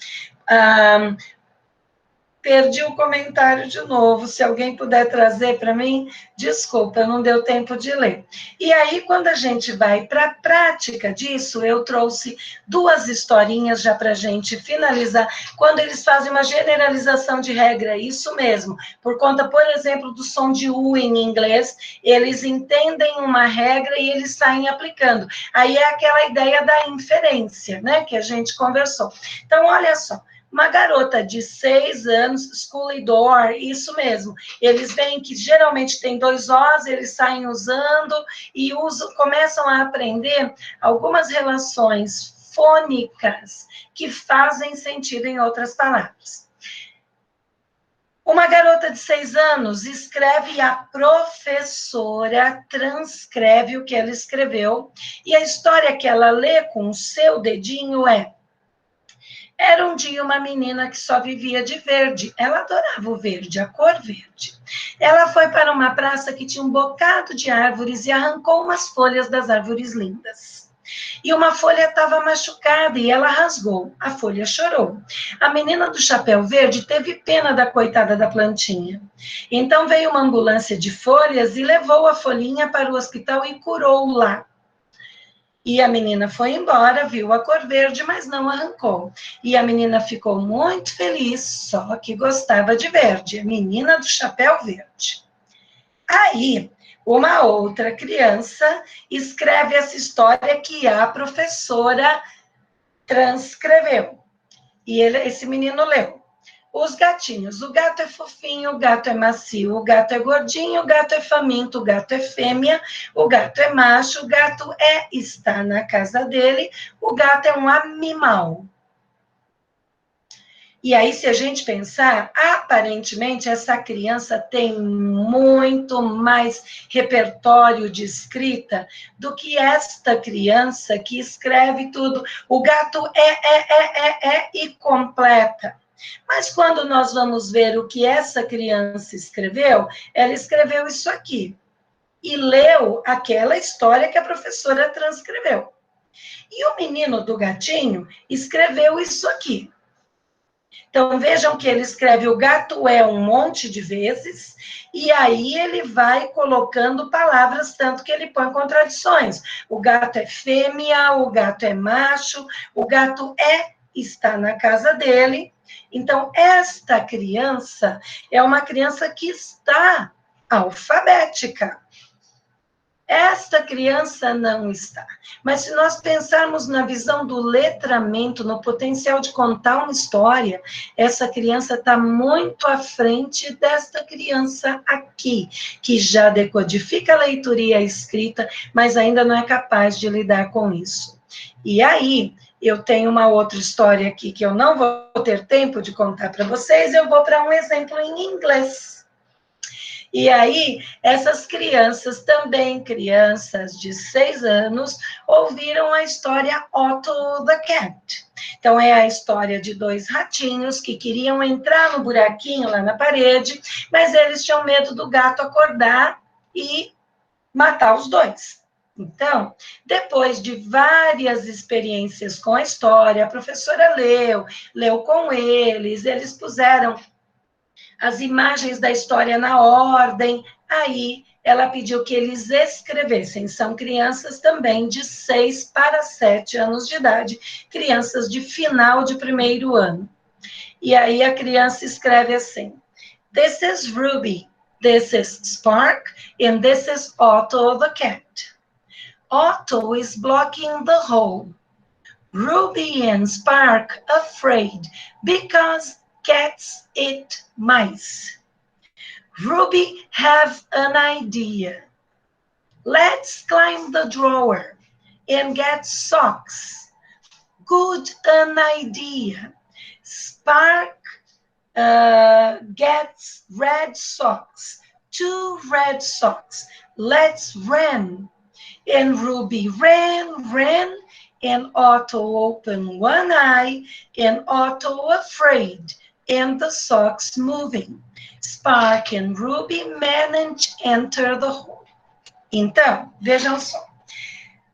Perdi o comentário de novo, se alguém puder trazer para mim, desculpa, não deu tempo de ler. E aí, quando a gente vai para a prática disso, eu trouxe 2 historinhas já para a gente finalizar, quando eles fazem uma generalização de regra, isso mesmo, por conta, por exemplo, do som de U em inglês, eles entendem uma regra e eles saem aplicando. Aí é aquela ideia da inferência, né, que a gente conversou. Então, olha só, uma garota de 6 anos, school door, isso mesmo. Eles veem que geralmente tem 2 Os, eles saem usando e começam a aprender algumas relações fônicas que fazem sentido em outras palavras. Uma garota de 6 anos escreve e a professora transcreve o que ela escreveu, e a história que ela lê com o seu dedinho é: era um dia uma menina que só vivia de verde. Ela adorava o verde, a cor verde. Ela foi para uma praça que tinha um bocado de árvores e arrancou umas folhas das árvores lindas. E uma folha estava machucada e ela rasgou. A folha chorou. A menina do chapéu verde teve pena da coitada da plantinha. Então veio uma ambulância de folhas e levou a folhinha para o hospital e curou lá. E a menina foi embora, viu a cor verde, mas não arrancou. E a menina ficou muito feliz, só que gostava de verde. A menina do chapéu verde. Aí, uma outra criança escreve essa história que a professora transcreveu. E esse menino leu. Os gatinhos. O gato é fofinho, o gato é macio, o gato é gordinho, o gato é faminto, o gato é fêmea, o gato é macho, o gato está na casa dele, o gato é um animal. E aí, se a gente pensar, aparentemente, essa criança tem muito mais repertório de escrita do que esta criança que escreve tudo. O gato e completa. Mas quando nós vamos ver o que essa criança escreveu, ela escreveu isso aqui. E leu aquela história que a professora transcreveu. E o menino do gatinho escreveu isso aqui. Então, vejam que ele escreve o gato é um monte de vezes, e aí ele vai colocando palavras, tanto que ele põe contradições. O gato é fêmea, o gato é macho, o gato está na casa dele. Então, esta criança é uma criança que está alfabética. Esta criança não está. Mas se nós pensarmos na visão do letramento, no potencial de contar uma história, essa criança está muito à frente desta criança aqui, que já decodifica a leitura e a escrita, mas ainda não é capaz de lidar com isso. E aí, eu tenho uma outra história aqui que eu não vou ter tempo de contar para vocês, eu vou para um exemplo em inglês. E aí, essas crianças, também crianças de 6 anos, ouviram a história Otto the Cat. Então, é a história de 2 ratinhos que queriam entrar no buraquinho lá na parede, mas eles tinham medo do gato acordar e matar os 2. Então, depois de várias experiências com a história, a professora leu com eles puseram as imagens da história na ordem, aí ela pediu que eles escrevessem. São crianças também de 6 para 7 anos de idade, crianças de final de 1º ano. E aí a criança escreve assim: This is Ruby, this is Spark, and this is Otto the cat. Otto is blocking the hole. Ruby and Spark afraid, because cats eat mice. Ruby have an idea. Let's climb the drawer and get socks. Good an idea. Spark gets red socks. 2 red socks. Let's run. And Ruby ran, and Otto opened one eye, and Otto afraid, and the socks moving. Spark and Ruby managed to enter the hole. Então, vejam só.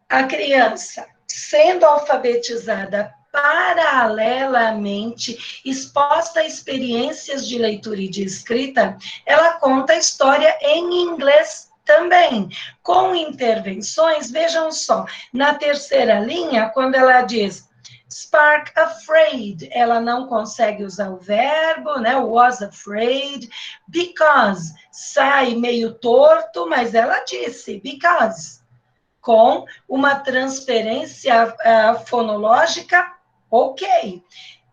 A criança sendo alfabetizada paralelamente, exposta a experiências de leitura e de escrita, ela conta a história em inglês também, com intervenções, vejam só, na terceira linha, quando ela diz Spark afraid, ela não consegue usar o verbo, né, was afraid, because, sai meio torto, mas ela disse, because, com uma transferência fonológica, ok.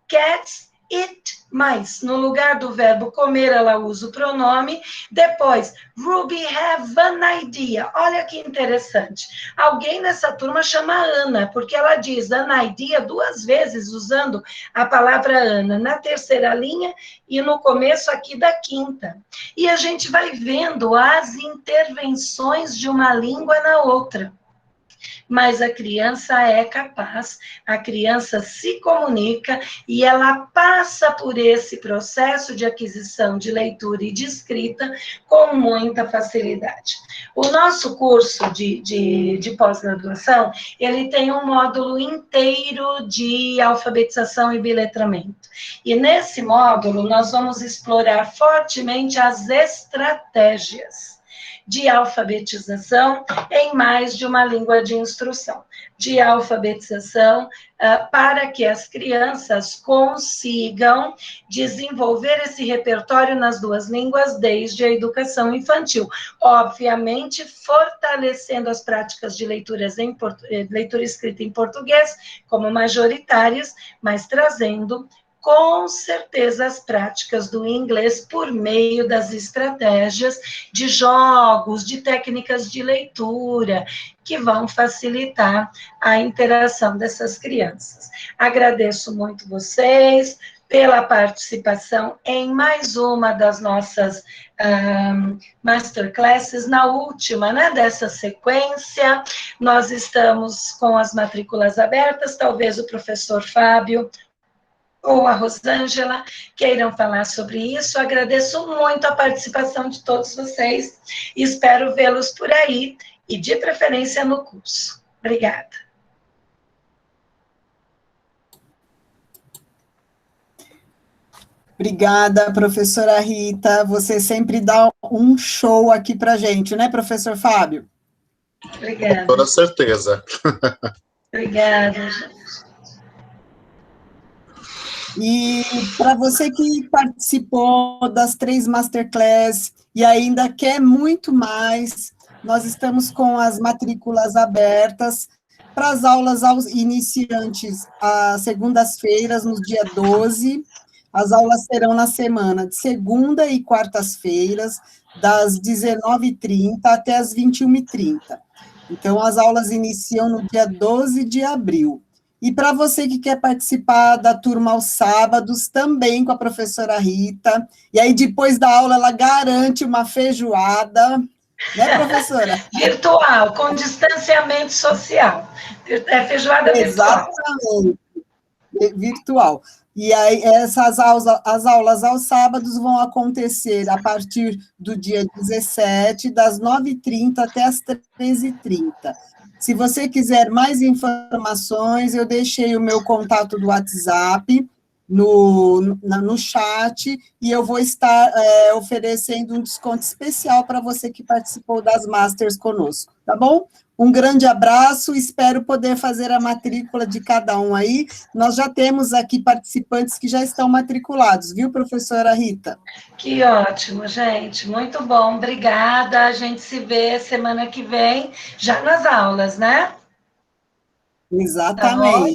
Cats eat mice. No lugar do verbo comer, ela usa o pronome. Depois, Ruby have an idea. Olha que interessante. Alguém nessa turma chama Ana, porque ela diz an idea 2 vezes, usando a palavra Ana, na terceira linha e no começo aqui da 5ª. E a gente vai vendo as intervenções de uma língua na outra. Mas a criança é capaz, a criança se comunica e ela passa por esse processo de aquisição de leitura e de escrita com muita facilidade. O nosso curso de pós-graduação, ele tem um módulo inteiro de alfabetização e biletramento. E nesse módulo, nós vamos explorar fortemente as estratégias de alfabetização em mais de uma língua de instrução, de alfabetização para que as crianças consigam desenvolver esse repertório nas 2 línguas desde a educação infantil. Obviamente, fortalecendo as práticas de leitura e escrita em português como majoritárias, mas trazendo com certeza as práticas do inglês por meio das estratégias de jogos, de técnicas de leitura, que vão facilitar a interação dessas crianças. Agradeço muito vocês pela participação em mais uma das nossas masterclasses, na última, né, dessa sequência. Nós estamos com as matrículas abertas, talvez o professor Fábio ou a Rosângela queiram falar sobre isso. Agradeço muito a participação de todos vocês e espero vê-los por aí, e de preferência no curso. Obrigada. Obrigada, professora Rita. Você sempre dá um show aqui para gente, né, professor Fábio? Obrigada. Com toda certeza. Obrigada, gente. E para você que participou das 3 masterclass e ainda quer muito mais, nós estamos com as matrículas abertas para as aulas aos iniciantes, às segundas-feiras, no dia 12. As aulas serão na semana de segunda e quartas-feiras, das 19h30 até as 21h30. Então, as aulas iniciam no dia 12 de abril. E para você que quer participar da turma aos sábados, também com a professora Rita, e aí depois da aula ela garante uma feijoada, né, professora? Virtual, com distanciamento social. É feijoada virtual. Exatamente, virtual. E aí essas aulas, as aulas aos sábados vão acontecer a partir do dia 17, das 9h30 até as 13h30. Se você quiser mais informações, eu deixei o meu contato do WhatsApp no chat e eu vou estar oferecendo um desconto especial para você que participou das Masters conosco, tá bom? Um grande abraço, espero poder fazer a matrícula de cada um aí. Nós já temos aqui participantes que já estão matriculados, viu, professora Rita? Que ótimo, gente. Muito bom. Obrigada. A gente se vê semana que vem, já nas aulas, né? Exatamente.